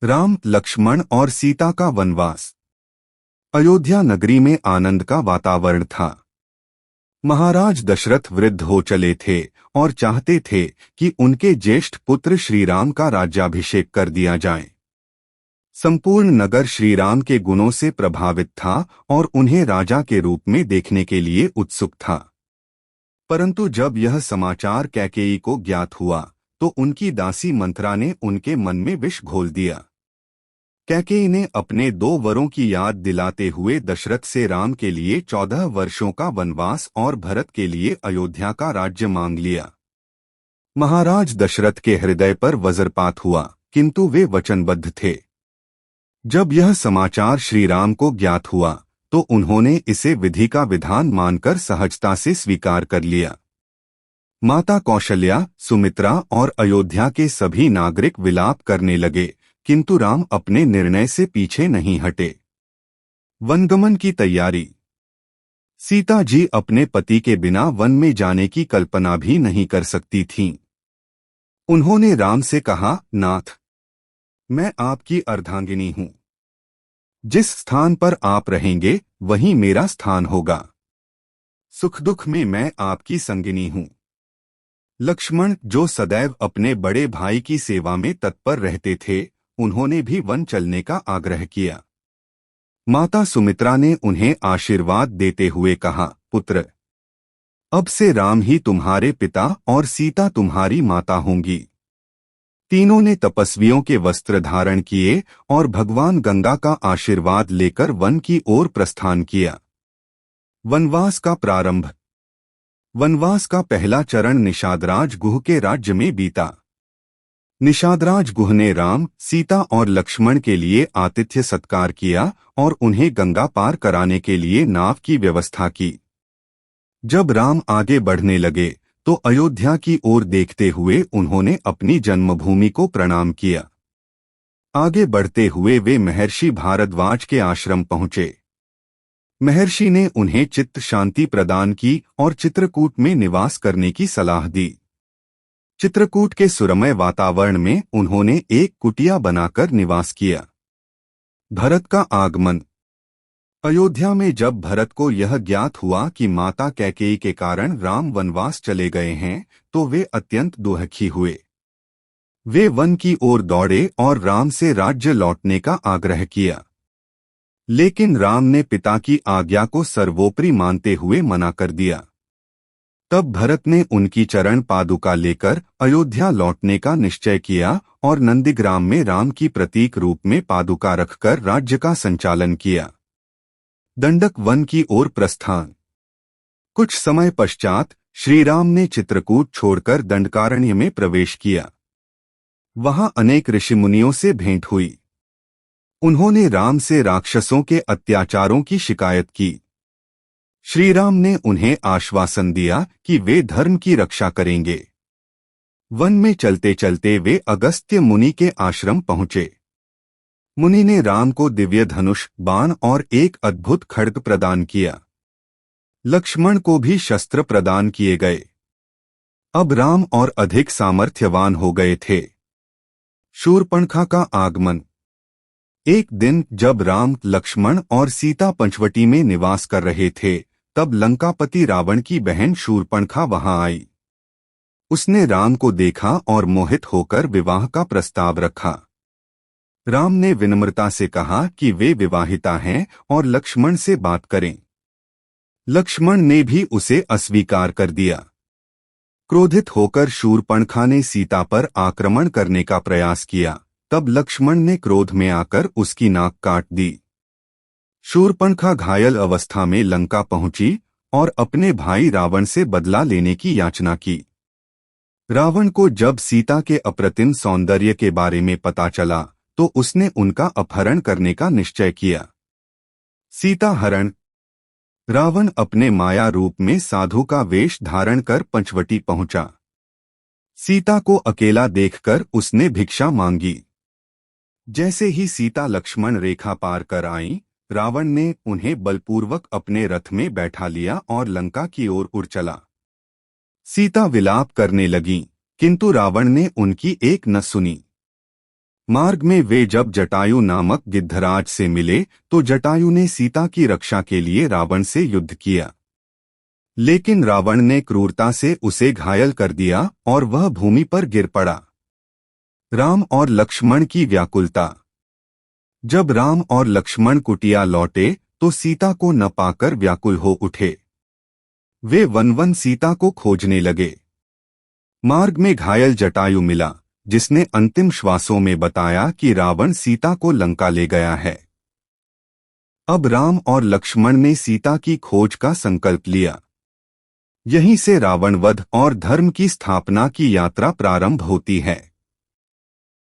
राम, लक्ष्मण और सीता का वनवास। अयोध्या नगरी में आनंद का वातावरण था। महाराज दशरथ वृद्ध हो चले थे और चाहते थे कि उनके ज्येष्ठ पुत्र श्रीराम का राज्याभिषेक कर दिया जाए। संपूर्ण नगर श्रीराम के गुणों से प्रभावित था और उन्हें राजा के रूप में देखने के लिए उत्सुक था। परंतु जब यह समाचार कैकेयी को ज्ञात हुआ तो उनकी दासी मंथरा ने उनके मन में विष घोल दिया। कैकेयी ने अपने 2 वरों की याद दिलाते हुए दशरथ से राम के लिए 14 वर्षों का वनवास और भरत के लिए अयोध्या का राज्य मांग लिया। महाराज दशरथ के हृदय पर वज्रपात हुआ, किंतु वे वचनबद्ध थे। जब यह समाचार श्रीराम को ज्ञात हुआ तो उन्होंने इसे विधि का विधान मानकर सहजता से स्वीकार कर लिया। माता कौशल्या, सुमित्रा और अयोध्या के सभी नागरिक विलाप करने लगे, किंतु राम अपने निर्णय से पीछे नहीं हटे। वनगमन की तैयारी। सीता जी अपने पति के बिना वन में जाने की कल्पना भी नहीं कर सकती थीं। उन्होंने राम से कहा, नाथ, मैं आपकी अर्धांगिनी हूं। जिस स्थान पर आप रहेंगे वहीं मेरा स्थान होगा। सुख दुख में मैं आपकी संगिनी हूं। लक्ष्मण, जो सदैव अपने बड़े भाई की सेवा में तत्पर रहते थे, उन्होंने भी वन चलने का आग्रह किया। माता सुमित्रा ने उन्हें आशीर्वाद देते हुए कहा, पुत्र, अब से राम ही तुम्हारे पिता और सीता तुम्हारी माता होंगी। तीनों ने तपस्वियों के वस्त्र धारण किए और भगवान गंगा का आशीर्वाद लेकर वन की ओर प्रस्थान किया। वनवास का प्रारंभ। वनवास का पहला चरण निषादराज गुह के राज्य में बीता। निषादराज गुह ने राम, सीता और लक्ष्मण के लिए आतिथ्य सत्कार किया और उन्हें गंगा पार कराने के लिए नाव की व्यवस्था की। जब राम आगे बढ़ने लगे तो अयोध्या की ओर देखते हुए उन्होंने अपनी जन्मभूमि को प्रणाम किया। आगे बढ़ते हुए वे महर्षि भारद्वाज के आश्रम पहुंचे। महर्षि ने उन्हें चित्त शांति प्रदान की और चित्रकूट में निवास करने की सलाह दी। चित्रकूट के सुरमय वातावरण में उन्होंने एक कुटिया बनाकर निवास किया। भरत का आगमन। अयोध्या में जब भरत को यह ज्ञात हुआ कि माता कैकेयी के कारण राम वनवास चले गए हैं तो वे अत्यंत दुखी हुए। वे वन की ओर दौड़े और राम से राज्य लौटने का आग्रह किया, लेकिन राम ने पिता की आज्ञा को सर्वोपरि मानते हुए मना कर दिया। तब भरत ने उनकी चरण पादुका लेकर अयोध्या लौटने का निश्चय किया और नंदीग्राम में राम की प्रतीक रूप में पादुका रखकर राज्य का संचालन किया। दंडक वन की ओर प्रस्थान। कुछ समय पश्चात श्रीराम ने चित्रकूट छोड़कर दंडकारण्य में प्रवेश किया। वहां अनेक ऋषिमुनियों से भेंट हुई। उन्होंने राम से राक्षसों के अत्याचारों की शिकायत की। श्रीराम ने उन्हें आश्वासन दिया कि वे धर्म की रक्षा करेंगे। वन में चलते चलते वे अगस्त्य मुनि के आश्रम पहुंचे। मुनि ने राम को दिव्य धनुष, बाण और एक अद्भुत खड्ग प्रदान किया। लक्ष्मण को भी शस्त्र प्रदान किए गए। अब राम और अधिक सामर्थ्यवान हो गए थे। शूर्पणखा का आगमन। एक दिन जब राम, लक्ष्मण और सीता पंचवटी में निवास कर रहे थे, तब लंकापति रावण की बहन शूर्पणखा वहां आई। उसने राम को देखा और मोहित होकर विवाह का प्रस्ताव रखा। राम ने विनम्रता से कहा कि वे विवाहिता हैं और लक्ष्मण से बात करें। लक्ष्मण ने भी उसे अस्वीकार कर दिया। क्रोधित होकर शूर्पणखा ने सीता पर आक्रमण करने का प्रयास किया। तब लक्ष्मण ने क्रोध में आकर उसकी नाक काट दी। शूर्पणखा घायल अवस्था में लंका पहुंची और अपने भाई रावण से बदला लेने की याचना की। रावण को जब सीता के अप्रतिम सौंदर्य के बारे में पता चला तो उसने उनका अपहरण करने का निश्चय किया। सीता हरण। रावण अपने माया रूप में साधु का वेश धारण कर पंचवटी पहुंचा। सीता को अकेला देखकर उसने भिक्षा मांगी। जैसे ही सीता लक्ष्मण रेखा पार कर आईं, रावण ने उन्हें बलपूर्वक अपने रथ में बैठा लिया और लंका की ओर उड़ चला। सीता विलाप करने लगीं, किंतु रावण ने उनकी एक न सुनी। मार्ग में वे जब जटायु नामक गिद्धराज से मिले तो जटायु ने सीता की रक्षा के लिए रावण से युद्ध किया, लेकिन रावण ने क्रूरता से उसे घायल कर दिया और वह भूमि पर गिर पड़ा। राम और लक्ष्मण की व्याकुलता। जब राम और लक्ष्मण कुटिया लौटे तो सीता को न पाकर व्याकुल हो उठे। वे वन वन सीता को खोजने लगे। मार्ग में घायल जटायु मिला, जिसने अंतिम श्वासों में बताया कि रावण सीता को लंका ले गया है। अब राम और लक्ष्मण ने सीता की खोज का संकल्प लिया। यहीं से रावण वध और धर्म की स्थापना की यात्रा प्रारंभ होती है।